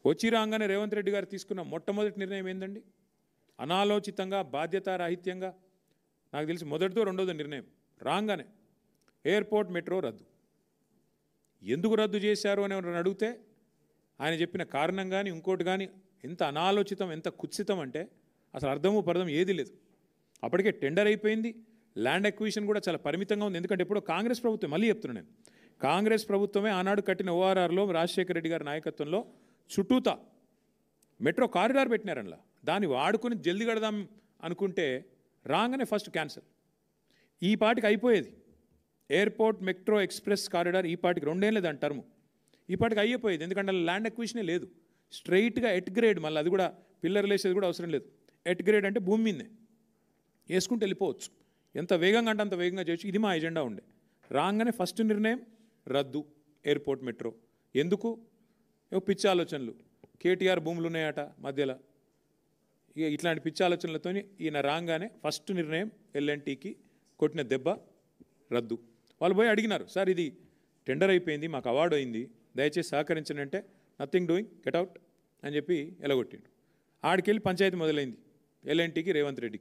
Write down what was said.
వచ్చి రాగానే రేవంత్ రెడ్డి గారు తీసుకున్న మొట్టమొదటి నిర్ణయం ఏందండి? అనాలోచితంగా బాధ్యతారాహిత్యంగా, నాకు తెలిసి మొదటిదో రెండోదో నిర్ణయం రాగానే ఎయిర్పోర్ట్ మెట్రో రద్దు. ఎందుకు రద్దు చేశారు అని ఎవరైనా అడిగితే ఆయన చెప్పిన కారణం కానీ ఇంకోటి కానీ ఎంత అనాలోచితం, ఎంత కుత్సితం అంటే అసలు అర్థము పర్థం ఏది లేదు. అప్పటికే టెండర్ అయిపోయింది, ల్యాండ్ అక్విజిషన్ కూడా చాలా పరిమితంగా ఉంది. ఎందుకంటే ఎప్పుడో కాంగ్రెస్ ప్రభుత్వం, మళ్ళీ చెప్తున్నాను నేను, కాంగ్రెస్ ప్రభుత్వమే ఆనాడు కట్టిన ఓఆర్ఆర్లో రాజశేఖర రెడ్డి గారి నాయకత్వంలో చుట్టూతా మెట్రో కారిడార్ పెట్టినారనలా. దాన్ని వాడుకొని జల్దీ కడదాం అనుకుంటే రాగానే ఫస్ట్ క్యాన్సల్. ఈ పాటికి అయిపోయేది ఎయిర్పోర్ట్ మెట్రో ఎక్స్ప్రెస్ కారిడార్, ఈ పాటికి 2 ఏళ్ళే దాని టర్ము, ఈ పాటికి అయిపోయేది. ఎందుకంటే ల్యాండ్ అక్విజిషనే లేదు. స్ట్రైట్గా ఎట్ గ్రేడ్, మళ్ళీ అది కూడా పిల్లర్లు వేసేది కూడా అవసరం లేదు. ఎట్ గ్రేడ్ అంటే భూమి మీదే వేసుకుంటూ వెళ్ళిపోవచ్చు. ఎంత వేగంగా అంటే అంత వేగంగా చేయొచ్చు. ఇది మా ఎజెండా ఉండే. రాగానే ఫస్ట్ నిర్ణయం రద్దు ఎయిర్పోర్ట్ మెట్రో. ఎందుకు? పిచ్చి ఆలోచనలు. కేటీఆర్ భూములు ఉన్నాయట మధ్యలో, ఇక ఇట్లాంటి పిచ్చి ఆలోచనలతో ఈయన రాగానే ఫస్ట్ నిర్ణయం ఎల్ఎన్టీకి కొట్టిన దెబ్బ రద్దు. వాళ్ళు పోయి అడిగినారు, సార్ ఇది టెండర్ అయిపోయింది, మాకు అవార్డు అయింది, దయచేసి సహకరించండి అంటే నథింగ్ డూయింగ్, గెట్ అవుట్ అని చెప్పి ఎలగొట్టిండు. ఆడికెళ్ళి పంచాయతీ మొదలైంది ఎల్ఎన్టీకి రేవంత్ రెడ్డికి.